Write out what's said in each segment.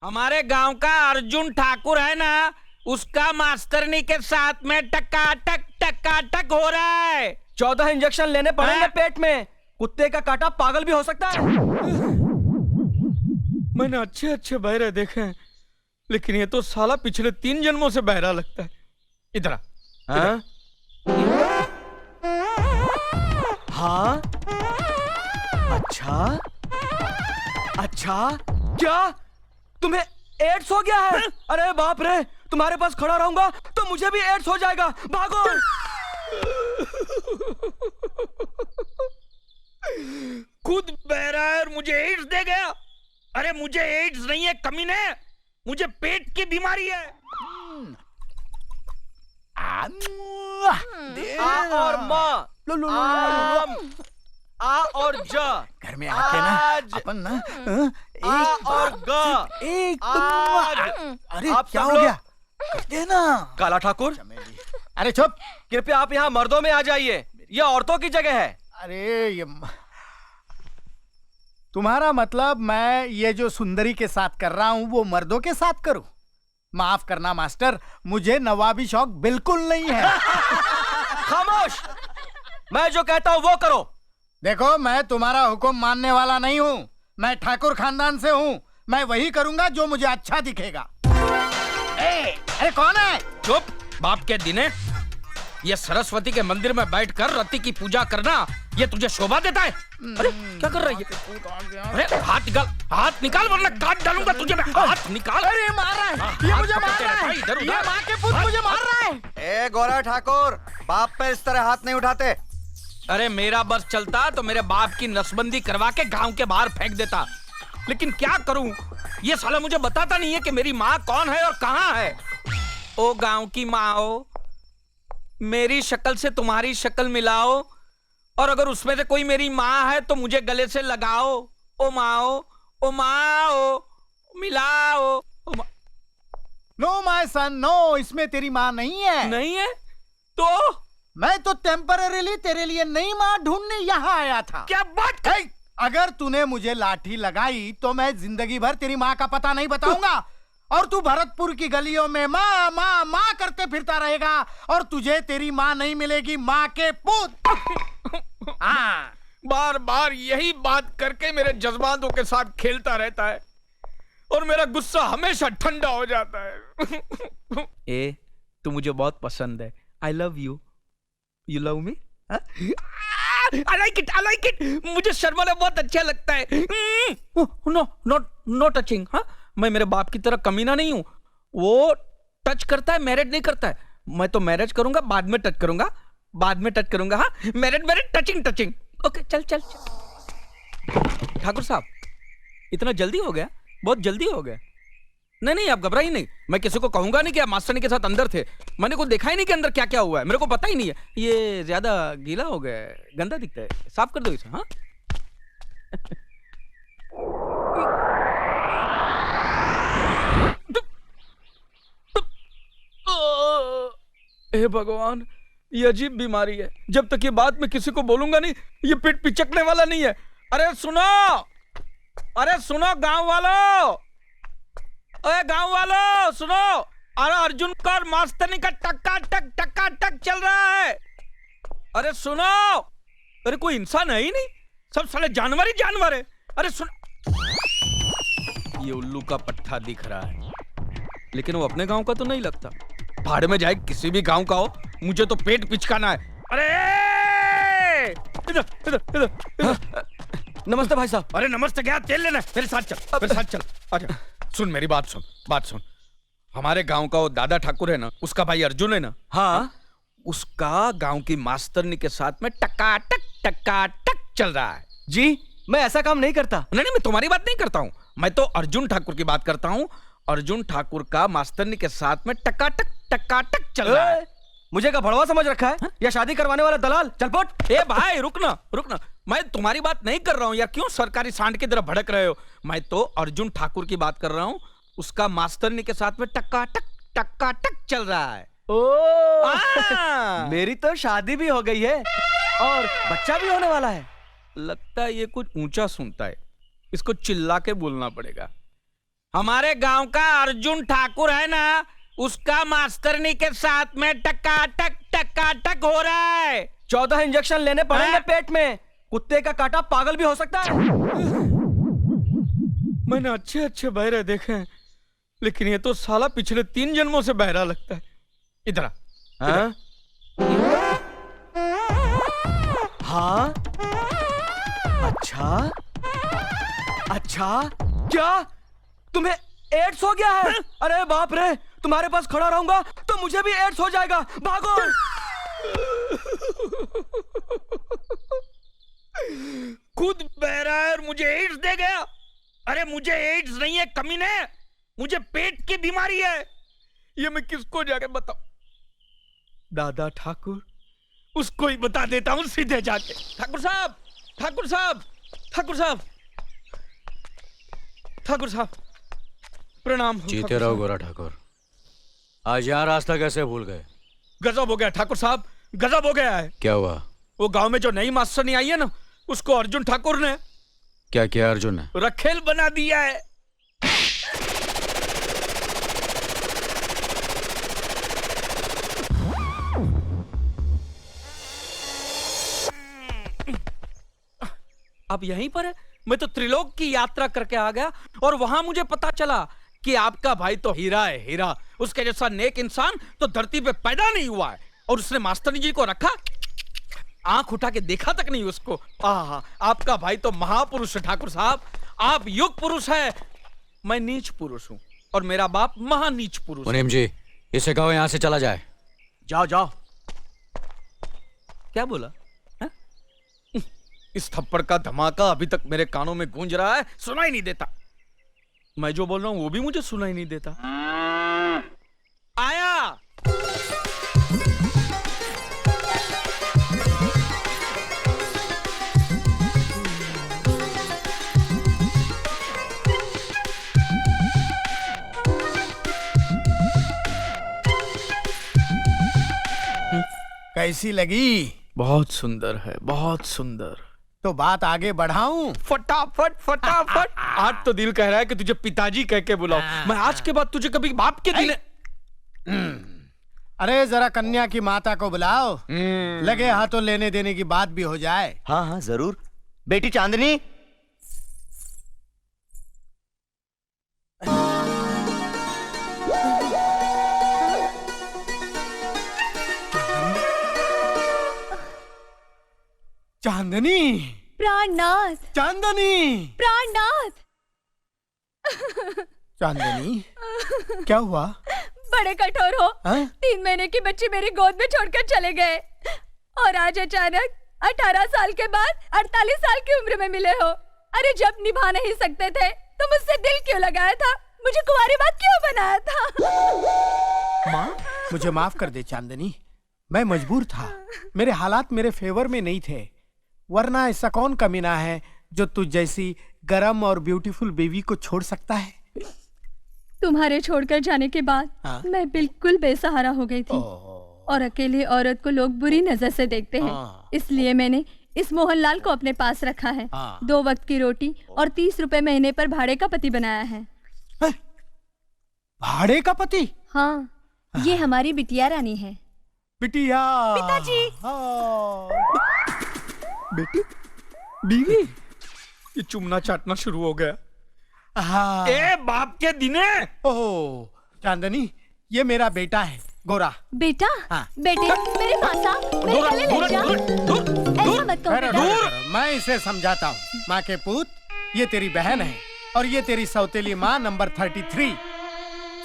हमारे गांव का अर्जुन ठाकुर है ना, उसका मास्टरनी के साथ में टकाटक हो रहा है। 14 इंजेक्शन लेने पड़ेंगे पेट में। कुत्ते का काटा पागल भी हो सकता है। मैंने अच्छे अच्छे बहरे देखे हैं, लेकिन ये तो साला पिछले 3 जन्मों से बहरा लगता है। इधर आ। हाँ? हाँ? अच्छा क्या तुम्हें एड्स हो गया है? अरे बाप रे, तुम्हारे पास खड़ा रहूंगा तो मुझे भी एड्स हो जाएगा। भागो। खुद बहरा है और मुझे एड्स दे गया। अरे मुझे एड्स नहीं है कमीने, मुझे पेट की बीमारी है। आ और माँ, आ और जा घर में आके ना अपन ना आ और गा एक आज। अरे आप क्या सब हो लोग- गया? करते ना काला ठाकुर, अरे चुप। कृपया आप यहाँ मर्दों में आ जाइए, यह औरतों की जगह है। अरे ये तुम्हारा मतलब मैं ये जो सुंदरी के साथ कर रहा हूँ वो मर्दों के साथ करूं? माफ करना मास्टर, मुझे नवाबी शौक बिल्कुल नहीं है। खामोश, मैं जो कहता हूँ वो करो। देखो, मैं तुम्हारा हुक्म मानने वाला नहीं हूँ। मैं ठाकुर खानदान से हूँ। मैं वही करूंगा जो मुझे अच्छा दिखेगा। अरे कौन है? चुप, बाप के दिने। ये सरस्वती के मंदिर में बैठकर रति की पूजा करना, ये तुझे शोभा देता है? अरे क्या कर रही है? अरे हाथ निकाल वरना काट डालूंगा तुझे मैं। हाथ निकाल। अरे मार रहा है, ये मुझे मार रहा है। ये माँ के पुत्र मुझे मार रहा है। ए गोरा ठाकुर, बाप पे इस तरह हाथ नहीं उठाते। अरे मेरा बस चलता तो मेरे बाप की नसबंदी करवा के गांव के बाहर फेंक देता, लेकिन क्या करूं, ये साला मुझे बताता नहीं है कि मेरी माँ कौन है और कहाँ है। ओ गांव की माँ, मेरी शक्ल से तुम्हारी शक्ल मिलाओ, और अगर उसमें से कोई मेरी माँ है तो मुझे गले से लगाओ। ओ माँ, मिलाओ। नो माय सन, नो, इसमें तेरी माँ नहीं है। नहीं है तो मैं तो टेम्परेरीली तेरे लिए नई माँ ढूंढने यहाँ आया था। क्या बात कर? अगर तूने मुझे लाठी लगाई तो मैं जिंदगी भर तेरी माँ का पता नहीं बताऊंगा, और तू भरतपुर की गलियों में माँ माँ माँ करते फिरता रहेगा, और तुझे तेरी माँ नहीं मिलेगी, माँ के पुत। हाँ, बार बार यही बात करके मेरे जज्बातों के साथ खेलता रहता है और मेरा गुस्सा हमेशा ठंडा हो जाता है। ए, तू मुझे बहुत पसंद है। I love you. You love me? I like it. मुझे शर्मा बहुत अच्छा लगता है। No touching. हाँ, मैं मेरे बाप की तरह कमीना नहीं हूं। वो टच करता है, मैरिज नहीं करता है। मैं तो मैरिज करूंगा, बाद में टच करूंगा। हाँ, मैरिज टचिंग। ओके, चल। ठाकुर साहब, इतना जल्दी हो गया? बहुत जल्दी हो गया। नहीं, आप घबराइए नहीं। मैं किसी को कहूंगा नहीं कि आप मास्टरनी के साथ अंदर थे। मैंने को देखा ही नहीं कि अंदर क्या क्या हुआ है। मेरे को पता ही नहीं है। ये ज्यादा गीला हो गया है, गंदा दिखता है। साफ कर दो इसे। हाँ, हे भगवान, ये अजीब बीमारी है। जब तक ये बात मैं किसी को बोलूंगा नहीं, ये पेट पिचकने वाला नहीं है। अरे सुनो गांव वालों, सुनो। अरे अर्जुन का मास्टरनी का टका चल रहा है। अरे सुनो, अरे कोई इंसान है ही नहीं, सब साले जानवर है। अरे सुन, ये उल्लू का पट्टा दिख रहा है, लेकिन वो अपने गांव का तो नहीं लगता। भाड़ में जाए, किसी भी गांव का हो, मुझे तो पेट पिचकाना है। अरे इधर। नमस्ते भाई साहब। अरे नमस्ते क्या, तेल लेना है? मेरे साथ चल। आजा, सुन मेरी बात सुन। हमारे गांव का वो दादा ठाकुर है ना, उसका भाई अर्जुन है ना। हाँ, उसका गांव की मास्टरनी के साथ में टकाटक चल रहा है। जी, मैं ऐसा काम नहीं करता। नहीं, मैं तुम्हारी बात नहीं करता हूँ। मैं तो अर्जुन ठाकुर की बात करता हूँ। अर्जुन ठाकुर का मास्टरनी के साथ में टकाटक चल रहा है। मुझे क्या भड़वा समझ रखा है? या शादी करवाने वाला दलाल? चल पट। ए भाई, रुकना। मैं तुम्हारी बात नहीं कर रहा हूँ यार। क्यों सरकारी सांड की तरह भड़क रहे हो? मैं तो अर्जुन ठाकुर की बात कर रहा हूँ। उसका मास्टरनी के साथ में टकाटक चल रहा है। ओ, मेरी तो शादी भी हो गई है और बच्चा भी होने वाला है। लगता है ये कुछ ऊंचा सुनता है, इसको चिल्ला के बोलना पड़ेगा। हमारे गांव का अर्जुन ठाकुर है ना, उसका मास्टरनी के साथ में टकाटक हो रहा है। 14 इंजेक्शन लेने पड़ेंगे हाँ? पेट में। कुत्ते का काटा पागल भी हो सकता है। मैंने अच्छे अच्छे बहरे देखे हैं, लेकिन ये तो साला पिछले 3 जन्मों से बहरा लगता है। इधर आ, हाँ? हाँ? अच्छा अच्छा, क्या तुम्हें एड्स हो गया है? अरे बाप रे, तुम्हारे पास खड़ा रहूंगा तो मुझे भी एड्स हो जाएगा। भागो। खुद बहरा है और मुझे एड्स दे गया। अरे मुझे एड्स नहीं है कमीने, मुझे पेट की बीमारी है। ये मैं किसको जाके बताऊं? दादा ठाकुर, उसको ही बता देता हूं सीधे जाके। ठाकुर साहब, ठाकुर साहब, ठाकुर साहब, ठाकुर साहब, प्रणाम। जीते रहो गोरा ठाकुर। आज यहाँ रास्ता कैसे भूल गए? गजब हो गया ठाकुर साहब, गजब हो गया है। क्या हुआ? वो गांव में जो नई मास्टरनी आई है ना, उसको अर्जुन ठाकुर ने क्या किया अर्जुन ने? रखेल बना दिया है। अब यहीं पर है। मैं तो त्रिलोक की यात्रा करके आ गया और वहां मुझे पता चला कि आपका भाई तो हीरा है, हीरा। उसके जैसा नेक इंसान तो धरती पे पैदा नहीं हुआ है। और उसने मास्टरनी जी को रखा, आंख उठा के देखा तक नहीं उसको। आहा, आपका भाई तो महापुरुष है ठाकुर साहब। आप युग पुरुष है, मैं नीच पुरुष हूँ और मेरा बाप महानीच पुरुष है। मुनीम जी, इसे कहो यहाँ से चला जाए। जाओ जाओ। क्या बोला है? इस थप्पड़ का धमाका अभी तक मेरे कानों में गूंज रहा है, सुनाई नहीं देता। मैं जो बोल रहा हूं वो भी मुझे सुनाई नहीं देता। आया। कैसी लगी? बहुत सुंदर है, बहुत सुंदर। तो बात आगे बढ़ाऊं? फटाफट फटाफट। आज तो दिल कह रहा है कि तुझे पिताजी कह के बुलाओ। मैं आज के बाद तुझे कभी बाप के दिन। अरे जरा कन्या की माता को बुलाओ, लगे हाथों लेने देने की बात भी हो जाए। हाँ हाँ जरूर। बेटी चांदनी, चांदनी, प्राणनाथ, चांदनी, प्राणनाथ। चांदनी, क्या हुआ? बड़े कठोर हो। हाँ? 3 महीने की बच्ची मेरी गोद में छोड़कर चले गए और आज अचानक 18 साल के बाद 48 साल की उम्र में मिले हो। अरे जब निभा नहीं सकते थे तो मुझसे दिल क्यों लगाया था? मुझे कुंवारी बात क्यों बनाया था? माँ, मुझे माफ कर दे चांदनी, मैं मजबूर था। मेरे हालात मेरे फेवर में नहीं थे, वरना ऐसा कौन कमीना है जो तुझ जैसी गरम और ब्यूटीफुल बेबी को छोड़ सकता है? तुम्हारे छोड़कर जाने के बाद हाँ? मैं बिल्कुल बेसहारा हो गई थी और अकेली औरत को लोग बुरी नजर से देखते हैं। हाँ। इसलिए मैंने इस मोहनलाल को अपने पास रखा है। हाँ। 2 वक्त की रोटी और 30 रुपए महीने पर भाड़े का पति बनाया है। हैं? भाड़े का पति? हाँ, ये हमारी बिटिया रानी है। बिटिया। पिताजी। हाँ। बेटी, बीवी, ये चुमना चाटना शुरू हो गया। हाँ। ए बाप के दिने। ओह चांदनी, ये मेरा बेटा है गोरा। बेटा, हाँ। बेटे मेरे पास आ, मेरे दूर, गले दूर, लग जा। दूर, दूर, ऐसा दूर। मत कहो खैर, बेटा। दूर। मैं इसे समझाता हूँ। माँ के पूत, ये तेरी बहन है और ये तेरी सौतेली माँ नंबर 33।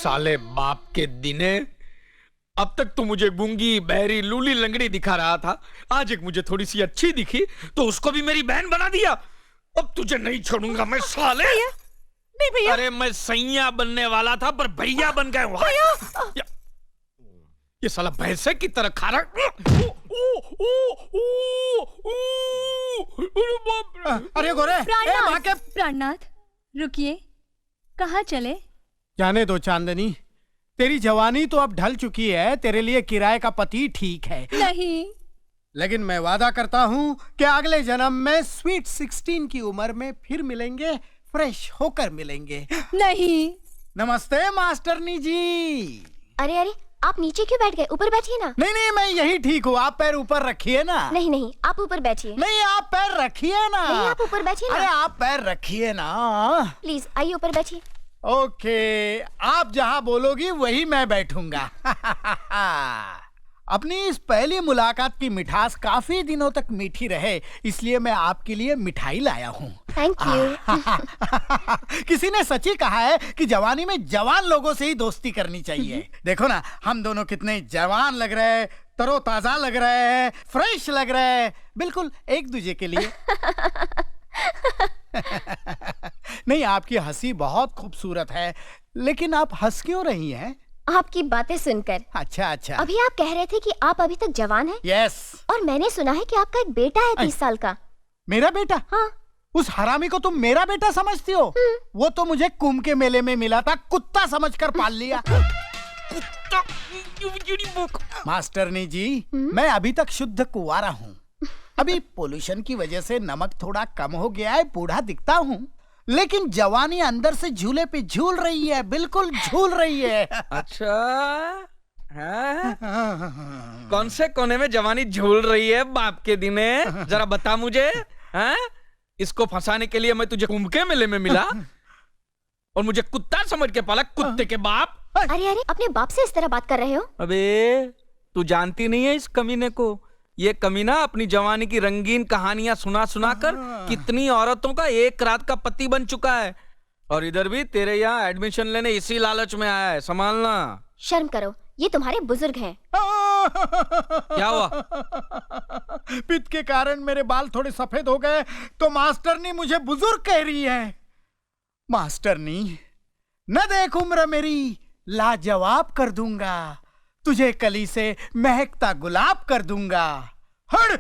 साले बाप के दिने, अब तक तो मुझे गूंगी बहरी लूली लंगड़ी दिखा रहा था, आज एक मुझे थोड़ी सी अच्छी दिखी तो उसको भी मेरी बहन बना दिया। अब तुझे नहीं छोड़ूंगा मैं साले। नहीं भैया। अरे मैं सैया बनने वाला था पर भैया बन गए वहां। ये साला भैंसे की तरह खा रहा। अरे गोरे, ए, माँ के। प्राणनाथ, रुकिए, कहाँ चले? जाने दो चांदनी, तेरी जवानी तो अब ढल चुकी है, तेरे लिए किराए का पति ठीक है। नहीं। लेकिन मैं वादा करता हूँ कि अगले जन्म में स्वीट 16 की उम्र में फिर मिलेंगे, फ्रेश होकर मिलेंगे। नहीं। नमस्ते मास्टरनी जी। अरे अरे, आप नीचे क्यों बैठ गए? ऊपर बैठिए ना। नहीं नहीं, मैं यही ठीक हूँ, आप पैर ऊपर रखिए ना। नहीं नहीं, आप ऊपर बैठिए। नहीं, आप पैर रखिए ना। नहीं, आप ऊपर बैठिए अरे ना। आप पैर रखिए ना। प्लीज आइए ऊपर बैठिए। ओके, आप जहाँ बोलोगी वही मैं बैठूंगा। अपनी इस पहली मुलाकात की मिठास काफी दिनों तक मीठी रहे, इसलिए मैं आपके लिए मिठाई लाया हूँ। Thank you. किसी ने सच ही कहा है कि जवानी में जवान लोगों से ही दोस्ती करनी चाहिए। देखो ना, हम दोनों कितने जवान लग रहे हैं, तरोताजा लग रहे हैं, फ्रेश लग रहे हैं, बिल्कुल एक दूजे के लिए। नहीं, आपकी हंसी बहुत खूबसूरत है, लेकिन आप हंस क्यों रही हैं? आपकी बातें सुनकर। अच्छा अच्छा। अभी आप कह रहे थे कि आप अभी तक जवान हैं। यस। और मैंने सुना है कि आपका एक बेटा है 30 साल का। मेरा बेटा? हाँ। उस हरामी को तुम मेरा बेटा समझती हो? वो तो मुझे कुंभ के मेले में मिला था, कुत्ता समझकर पाल लिया। मास्टरनी जी, मैं अभी तक शुद्ध कुंवारा हूँ। अभी पोल्यूशन की वजह से नमक थोड़ा कम हो गया है, बूढ़ा दिखता हूँ, लेकिन जवानी अंदर से झूले पे झूल रही है, बिल्कुल झूल रही है। अच्छा हाँ? कौन से कोने में जवानी झूल रही है बाप के दिने? जरा बता मुझे। हाँ? इसको फंसाने के लिए मैं तुझे कुंभ के मेले में मिला और मुझे कुत्ता समझ के पाला, कुत्ते के बाप। अरे अरे, अपने बाप से इस तरह बात कर रहे हो? अबे तू जानती नहीं है इस कमीने को। ये कमीना अपनी जवानी की रंगीन कहानियां सुना सुना कर कितनी औरतों का एक रात का पति बन चुका है। और इधर भी तेरे यहाँ एडमिशन लेने इसी लालच में आया है, संभालना। शर्म करो, ये तुम्हारे बुजुर्ग हैं। क्या हुआ? पित्त के कारण मेरे बाल थोड़े सफेद हो गए तो मास्टरनी मुझे बुजुर्ग कह रही है। मास्टरनी, न देख उम्र मेरी, लाजवाब कर दूंगा, तुझे कली से महकता गुलाब कर दूंगा। हट!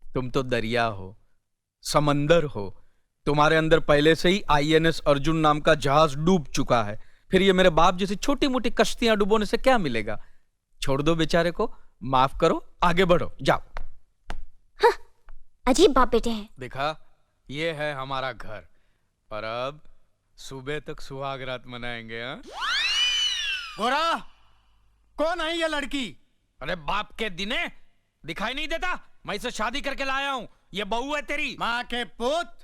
तुम तो दरिया हो, समंदर हो, तुम्हारे अंदर पहले से ही INS अर्जुन नाम का जहाज डूब चुका है। फिर ये मेरे बाप जैसी छोटी मोटी कश्तियां डुबोने से क्या मिलेगा? छोड़ दो बेचारे को, माफ करो, आगे बढ़ो, जाओ। हाँ, अजीब बाप बेटे हैं। देखा, ये है हमारा घर, और अब सुबह तक सुहाग रात मनाएंगे। हाँ? गोरा, कौन है ये लड़की? अरे बाप के दिने दिखाई नहीं देता? मैं इसे शादी करके लाया हूँ, ये बहू है तेरी। माँ के पुत,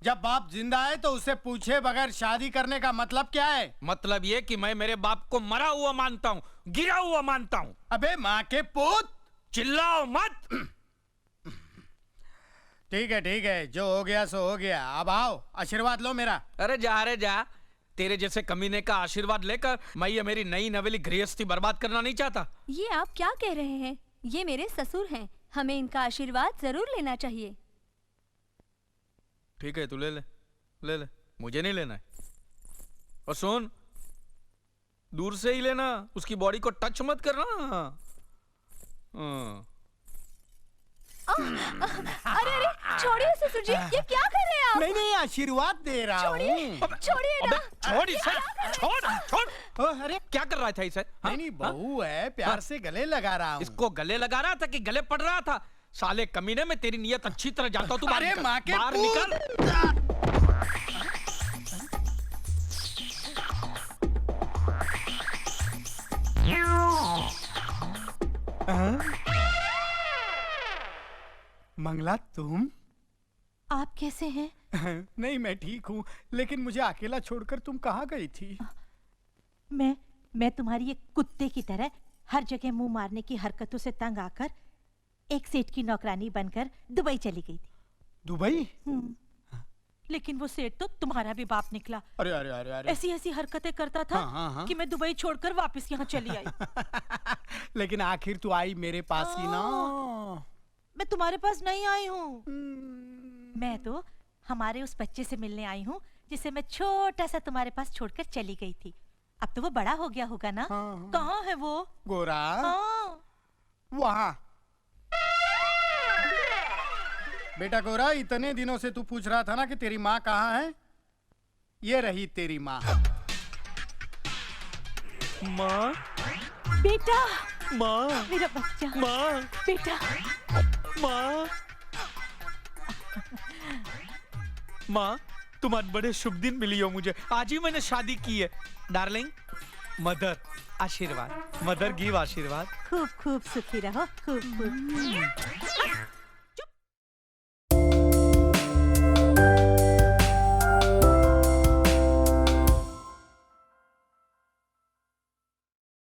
जब बाप जिंदा है तो उसे पूछे बगैर शादी करने का मतलब क्या है? मतलब ये कि मैं मेरे बाप को मरा हुआ मानता हूँ, गिरा हुआ मानता हूँ। अबे माँ के पुत, चिल्लाओ मत। ठीक है, जो हो गया सो हो गया। अब आओ, आशीर्वाद लो मेरा। अरे जा, तेरे जैसे कमीने का आशीर्वाद लेकर मैं ये मेरी नई नवेली गृहस्थी बर्बाद करना नहीं चाहता। ये आप क्या कह रहे हैं? ये मेरे ससुर हैं, हमें इनका आशीर्वाद जरूर लेना चाहिए। ठीक है, तू ले ले, मुझे नहीं लेना है। और सुन, दूर से ही लेना, उसकी बॉडी को टच मत करना। अरे अरे, छोड़िए ससुर जी, ये क्या कर रहे हैं आप? नहीं, आशीर्वाद दे रहा हूँ। छोड़िए ना। छोड़ इसे, छोड़। अरे क्या कर रहा था इसे? हाँ? नहीं, बहू है, प्यार से गले लगा रहा हूँ। इसको गले लगा रहा था कि गले पड़ रहा था? साले कमीने में तेरी नियत अच्छी तरह जानता हूँ। तू अरे माँ के बाहर पुत! निकल। मंगला, तुम? आप कैसे हैं? नहीं, मैं ठीक हूँ, लेकिन मुझे अकेला छोड़कर तुम कहाँ गई थी? मैं तुम्हारी एक कुत्ते की तरह हर जगह मुंह मारने की हरकतों से तंग आकर एक सेठ की नौकरानी बनकर दुबई चली गई थी। दुबई? लेकिन वो सेठ तो तुम्हारा भी बाप निकला। अरे अरे अरे अरे, ऐसी हरकतें करता था हाँ। कि मैं दुबई छोड़कर वापस यहाँ चली आई। लेकिन आखिर तू आई मेरे पास ही ना। मैं तुम्हारे पास नहीं आई हूँ, मैं तो हमारे उस बच्चे से मिलने आई हूँ जिसे मैं छोटा सा तुम्हारे पास छोड़कर चली गई थी। अब तो वो बड़ा हो गया होगा ना? कहाँ है वो? गोरा, वहाँ। बेटा गोरा, इतने दिनों से तू पूछ रहा था ना कि तेरी माँ कहाँ है? ये रही तेरी माँ। बेटा, माँ, मेरा बच्चा, माँ, बेटा, माँ माँ तुम आज बड़े शुभ दिन मिली हो मुझे, आज ही मैंने शादी की है। डार्लिंग, मदर आशीर्वाद, मदर गिव आशीर्वाद। खूब खूब सुखी रहो, खूब खूब।